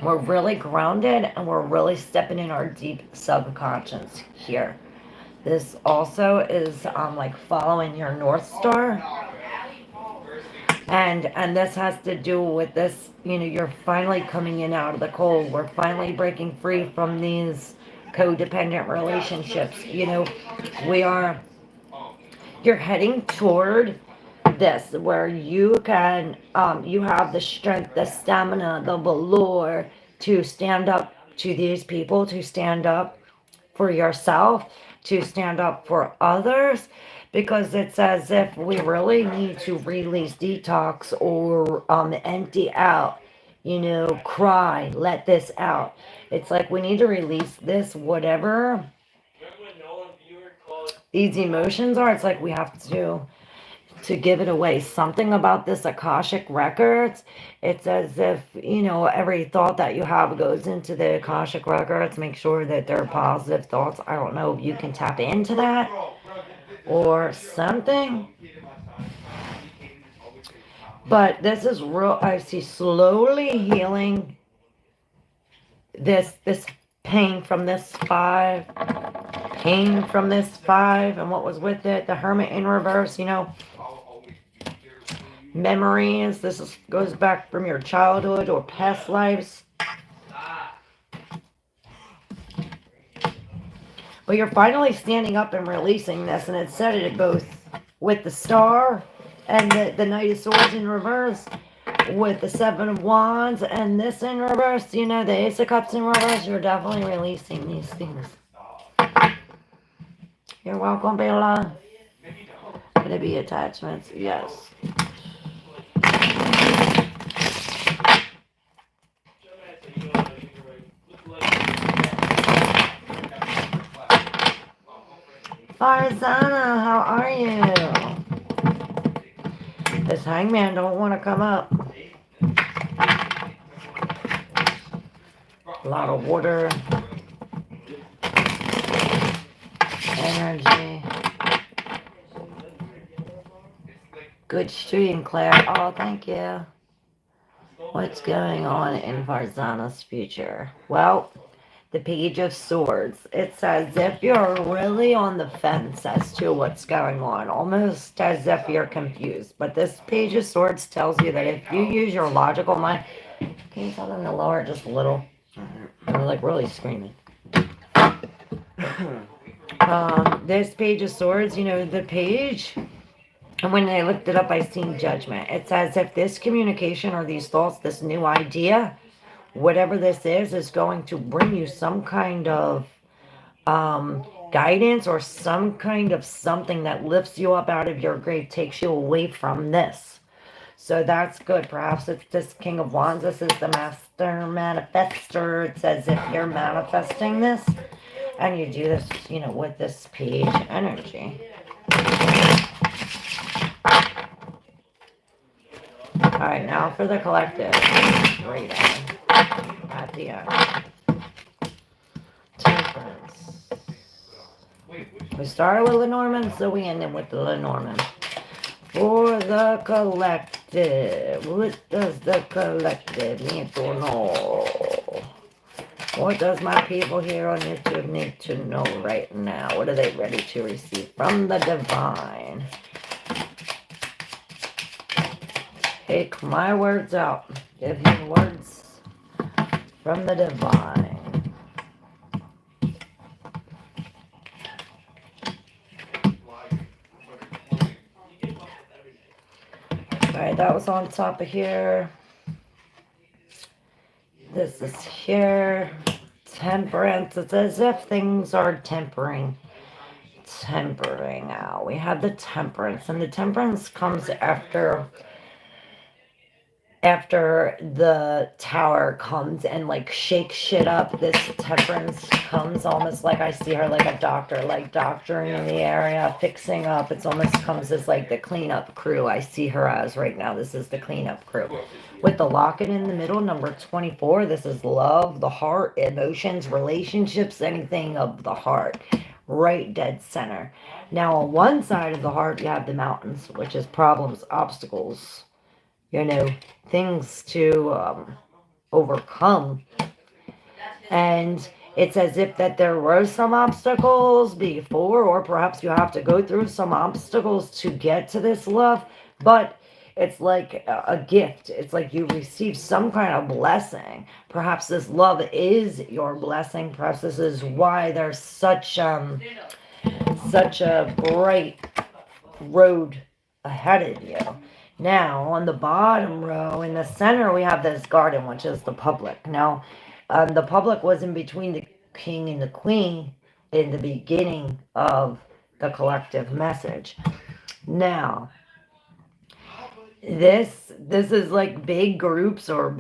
really grounded, and we're really stepping in our deep subconscious here. This also is like following your North Star. And this has to do with this, you're finally coming in out of the cold. We're finally breaking free from these codependent relationships. You're heading toward this, where you can, you have the strength, the stamina, the valor to stand up to these people, to stand up for yourself, to stand up for others, because it's as if we really need to release, detox, or empty out, cry, let this out. It's like we need to release this, whatever these emotions are. It's like we have to give it away. Something about this Akashic records, it's as if, every thought that you have goes into the Akashic records. Make sure that they're positive thoughts. I don't know if you can tap into that or something. But this is real. I see slowly healing this pain from this 5. Pain from this 5 and what was with it. The Hermit in reverse, memories. This goes back from your childhood or past lives. But you're finally standing up and releasing this, and it said it both with the Star and the Knight of Swords in reverse, with the 7 of Wands and this in reverse, the Ace of Cups in reverse. You're definitely releasing these things. You're welcome, Bella. Could it be attachments? Yes. Farzana, how are you? This Hangman don't want to come up. A lot of water. Energy. Good stream, Claire. Oh, thank you. What's going on in Farzana's future? Well, the Page of Swords. It's as if you're really on the fence as to what's going on. Almost as if you're confused. But this Page of Swords tells you that if you use your logical mind... Can you tell them to lower it just a little? They're like really screaming. This Page of Swords, the page... And when I looked it up, I seen Judgment. It's as if this communication or these thoughts, this new idea, whatever this is going to bring you some kind of guidance or some kind of something that lifts you up out of your grave, takes you away from this. So that's good. Perhaps it's this King of Wands. This is the Master Manifester. It's as if you're manifesting this. And you do this, with this page energy. Alright, now for the collective reading at the end. Temperance. We started with Lenormand, so we ended with the Lenormand. For the collective, what does the collective need to know? What does my people here on YouTube need to know right now? What are they ready to receive from the divine? take my words out. Give me words from the divine. Alright, that was on top of here. This is here. Temperance. It's as if things are tempering out. We have the temperance, and the temperance comes after the tower comes and like shakes shit up. This temperance comes almost like I see her like a doctor, like doctoring in the area, fixing up. It's almost comes as like the cleanup crew. I see her as right now. This is the cleanup crew. With the locket in the middle, number 24, this is love, the heart, emotions, relationships, anything of the heart. Right dead center. Now on one side of the heart, you have the mountains, which is problems, obstacles, things to overcome. And it's as if that there were some obstacles before, or perhaps you have to go through some obstacles to get to this love, but it's like a gift. It's like you receive some kind of blessing. Perhaps this love is your blessing. Perhaps this is why there's such a bright road ahead of you. Now, on the bottom row, in the center, we have this garden, which is the public. Now, the public was in between the king and the queen in the beginning of the collective message. Now, this is like big groups of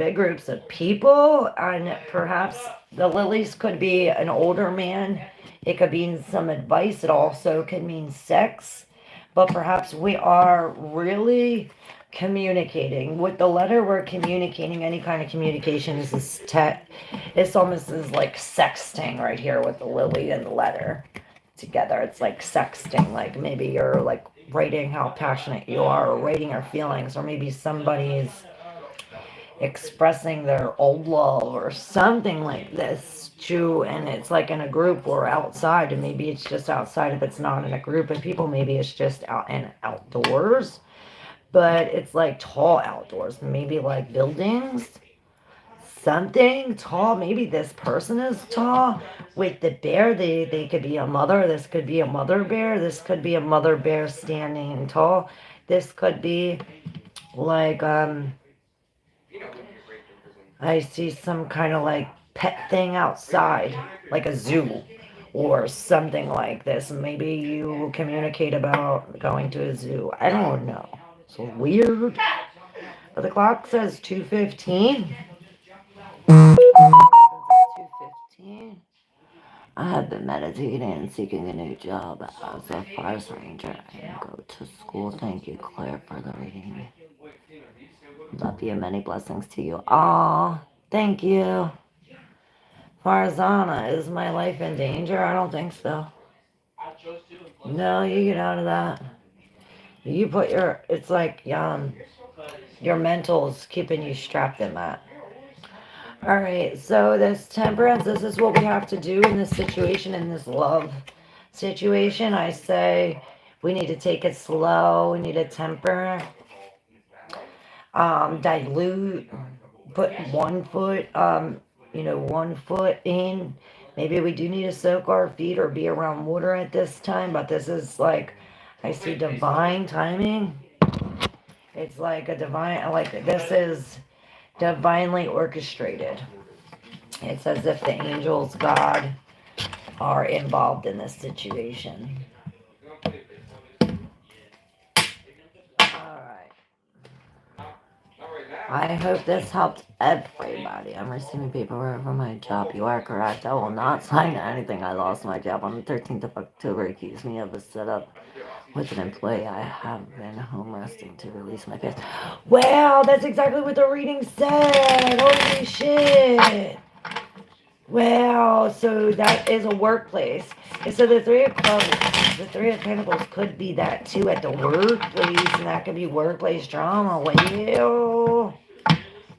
people, and perhaps the lilies could be an older man. It could mean some advice. It also could mean sex. But perhaps we are really communicating. With the letter, we're communicating. Any kind of communication is it's almost as like sexting right here with the lily and the letter together. It's like sexting. Like maybe you're like writing how passionate you are, or writing your feelings, or maybe somebody's expressing their old love or something like this too. And it's like in a group or outside, and maybe it's just outside if it's not in a group of people. Maybe it's just out and outdoors, but it's like tall outdoors, maybe like buildings, something tall. Maybe this person is tall. With the bear, they could be a mother. This could be a mother bear. This could be a mother bear standing tall. This could be like I see some kind of like pet thing outside, like a zoo or something like this. Maybe you communicate about going to a zoo. I don't know. It's weird. But the clock says 2:15. 2:15. I have been meditating and seeking a new job as a forest ranger and go to school. Thank you, Claire, for the reading. Love you. Many blessings to you. Aw, thank you. Farzana, is my life in danger? I don't think so. No, you get out of that. You put it's like your mental's keeping you strapped in that. Alright, so this temperance, this is what we have to do in this situation, in this love situation. I say we need to take it slow, we need to temper, dilute, put 1 foot, 1 foot in. Maybe we do need to soak our feet or be around water at this time, but this is like, I see divine timing. It's like a divine, like this is divinely orchestrated. It's as if the angels, God, are involved in this situation. Alright. I hope this helped everybody. I'm receiving paperwork from my job. You are correct. I will not sign anything. I lost my job on the 13th of October. Accused me of a setup with an employee. I have been home resting to release my past. Wow, that's exactly what the reading said. Holy shit. Wow, so that is a workplace. And so the Three of Clubs, the Three of Pentacles could be that too at the workplace, and that could be workplace drama. Wow,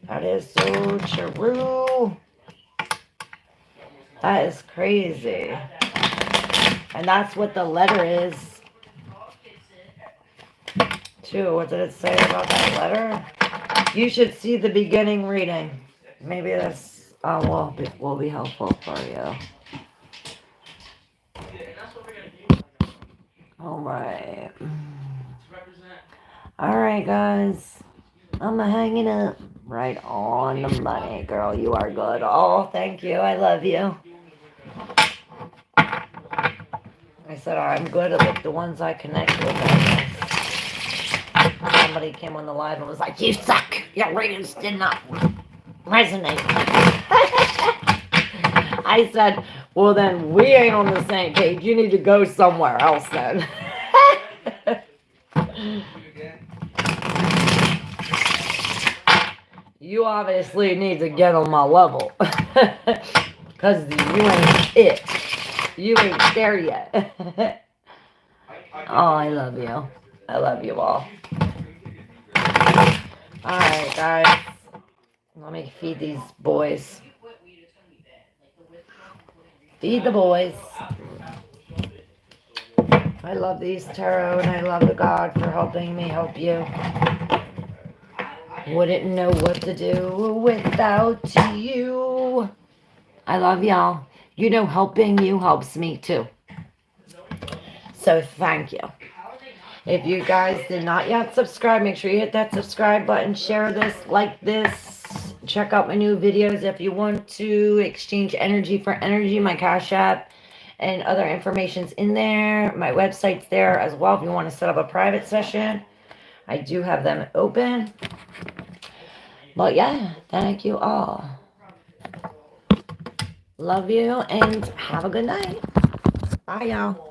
that is so true. That is crazy. And that's what the letter is too. What did it say about that letter? You should see the beginning reading. Maybe this will be helpful for you. Alright. Alright, guys. I'm hanging up. Right on the money, girl. You are good. Oh, thank you. I love you. I said I'm good at the ones I connect with. Somebody came on the live and was like, "You suck. Your ratings did not resonate." I said, "Well, then we ain't on the same page. You need to go somewhere else then." You obviously need to get on my level. Because you ain't it. You ain't there yet. Oh, I love you. I love you all. Alright, guys. Let me feed these boys. Feed the boys. I love these tarot, and I love the God for helping me help you. Wouldn't know what to do without you. I love y'all. You know, helping you helps me too. So thank you. If you guys did not yet subscribe, make sure you hit that subscribe button, share this, like this, check out my new videos if you want to exchange energy for energy. My Cash App and other information's in there. My website's there as well if you want to set up a private session. I do have them open. But yeah, thank you all. Love you and have a good night. Bye, y'all.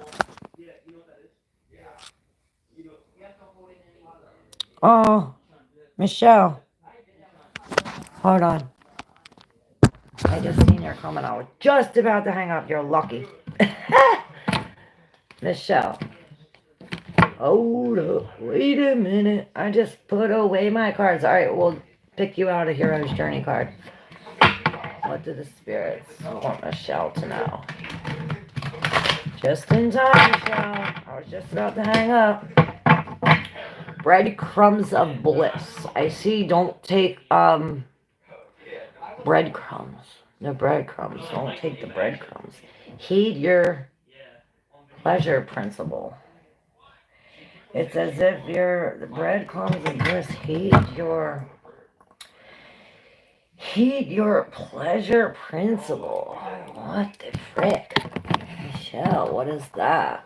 Oh, Michelle. Hold on. I just seen your comment. I was just about to hang up. You're lucky. Michelle. Hold up. Wait a minute. I just put away my cards. Alright, we'll pick you out a Hero's Journey card. What do the spirits want Michelle to know? Just in time, Michelle. I was just about to hang up. Breadcrumbs of bliss. I see. Don't take breadcrumbs. No breadcrumbs. Don't take the breadcrumbs. Heed your pleasure principle. It's as if the breadcrumbs of bliss. Heed your pleasure principle. What the frick? Michelle, what is that?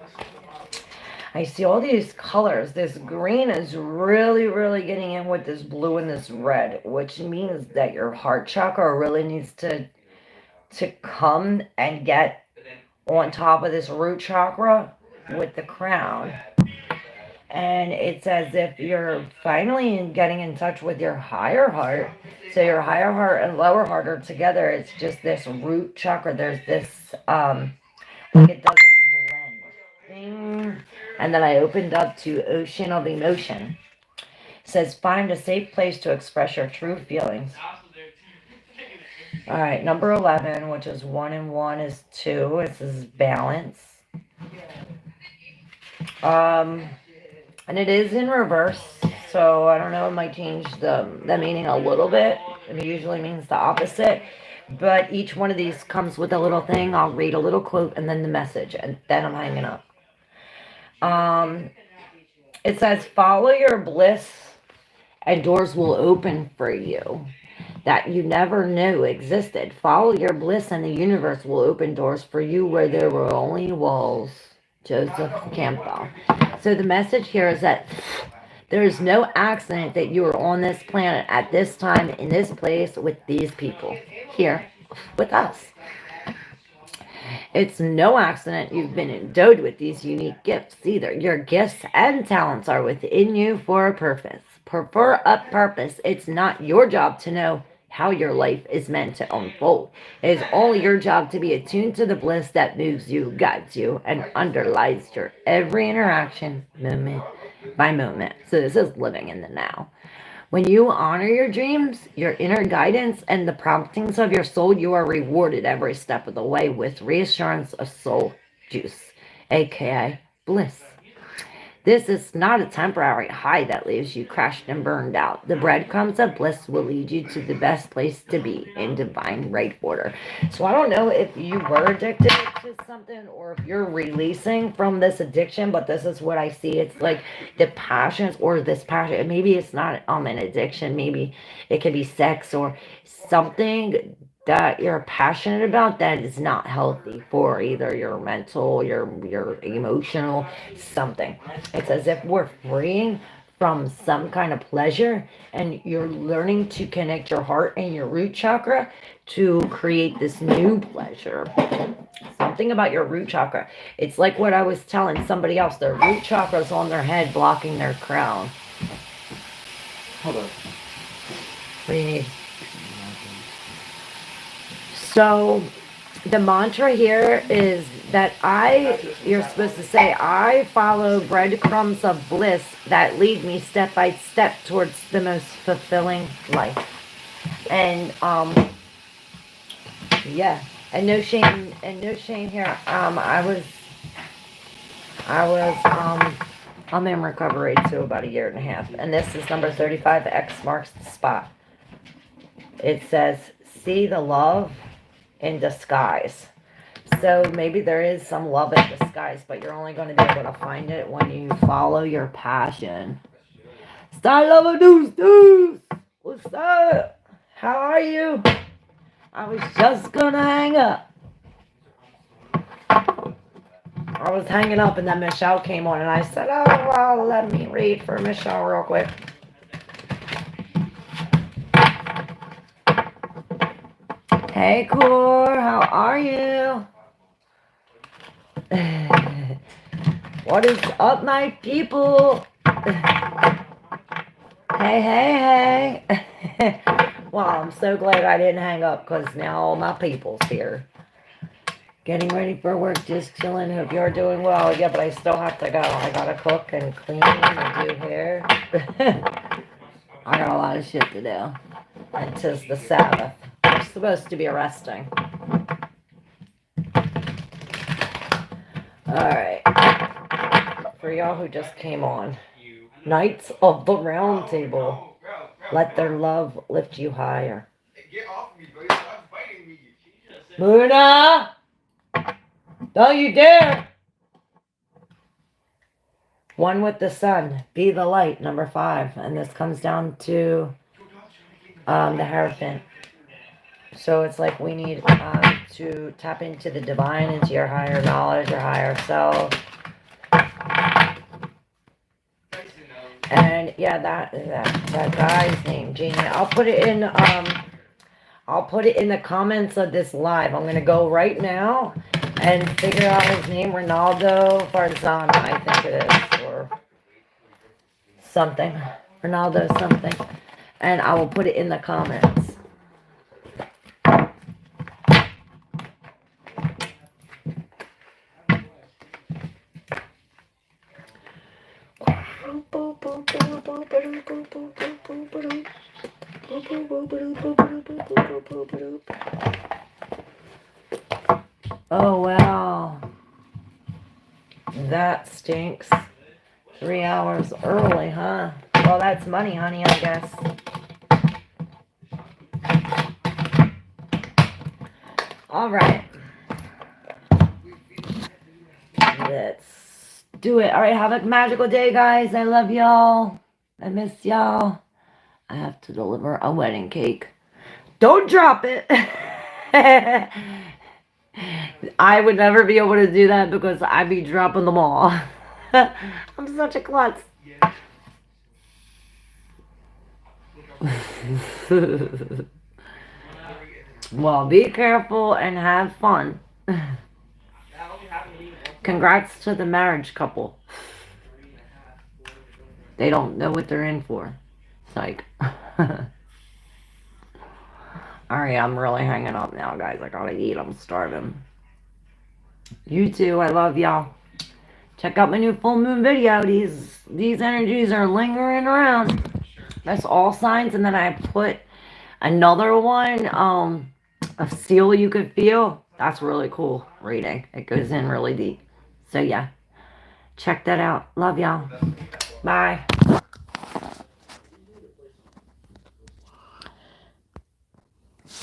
I see all these colors. This green is really, really getting in with this blue and this red, which means that your heart chakra really needs to come and get on top of this root chakra with the crown. And it's as if you're finally getting in touch with your higher heart. So your higher heart and lower heart are together. It's just this root chakra. There's this, like it doesn't blend. Ding. And then I opened up to Ocean of Emotion. It says, find a safe place to express your true feelings. All right, number 11, which is 1 and 1 is 2. It says balance. And it is in reverse, so I don't know, it might change the meaning a little bit. It usually means the opposite. But each one of these comes with a little thing. I'll read a little quote and then the message, and then I'm hanging up. It says, follow your bliss and doors will open for you that you never knew existed. Follow your bliss and the universe will open doors for you where there were only walls. Joseph Campbell. So the message here is that there is no accident that you are on this planet at this time, in this place, with these people. Here, with us. It's no accident you've been endowed with these unique gifts either. Your gifts and talents are within you for a purpose. For a purpose. It's not your job to know how your life is meant to unfold. It is only your job to be attuned to the bliss that moves you, guides you, and underlies your every interaction, moment by moment. So this is living in the now. When you honor your dreams, your inner guidance, and the promptings of your soul, you are rewarded every step of the way with reassurance of soul juice, aka bliss. This is not a temporary high that leaves you crashed and burned out. The breadcrumbs of bliss will lead you to the best place to be in divine right order. So I don't know if you were addicted to something or if you're releasing from this addiction, but this is what I see. It's like the passions or this passion. Maybe it's not an addiction. Maybe it could be sex or something that you're passionate about that is not healthy for either your mental, your emotional, something. It's as if we're freeing from some kind of pleasure and you're learning to connect your heart and your root chakra to create this new pleasure. Something about your root chakra. It's like what I was telling somebody else. Their root chakra's on their head blocking their crown. Hold on. What do you need? So the mantra here is that you're supposed to say, I follow breadcrumbs of bliss that lead me step by step towards the most fulfilling life. And, yeah, and no shame here. I'm in recovery too, about a year and a half. And this is number 35, X marks the spot. It says, see the love in disguise. So maybe there is some love in disguise, but you're only going to be able to find it when you follow your passion. Star Lover Deuce! What's up? How are you? I was just gonna hang up. I was hanging up and then Michelle came on and I said, oh, well, let me read for Michelle real quick. Hey, Core, how are you? What is up, my people? Hey. Well, I'm so glad I didn't hang up because now all my people's here. Getting ready for work, just chilling. Hope you're doing well. Yeah, but I still have to go. I gotta cook and clean and do hair. I got a lot of shit to do. And 'tis the Sabbath. We're supposed to be resting. Alright. For y'all who just came on. Knights of the Round Table. Let their love lift you higher. Get off me, bro. You're fighting me. Muna! Don't you dare! One with the sun. Be the light, number 5. And this comes down to the Hierophant. So it's like we need to tap into the divine, into your higher knowledge, your higher self. And yeah, that guy's name, Genie. I'll put it in the comments of this live. I'm gonna go right now and figure out his name, Ronaldo Farzana, I think it is, or something. Ronaldo something. And I will put it in the comments. Oh, wow. That stinks. 3 hours early, huh? Well, that's money, honey, I guess. All right. Let's do it. All right, have a magical day, guys. I love y'all. I miss y'all. I have to deliver a wedding cake. Don't drop it. I would never be able to do that because I'd be dropping them all. I'm such a klutz. Well, be careful and have fun. Congrats to the marriage couple. They don't know what they're in for. Psych. Alright, I'm really hanging up now, guys. I gotta eat. I'm starving. You too. I love y'all. Check out my new full moon video. These energies are lingering around. That's all signs. And then I put another one of Steel You Could Feel. That's really cool reading. It goes in really deep. So yeah. Check that out. Love y'all. That's what we got. Bye.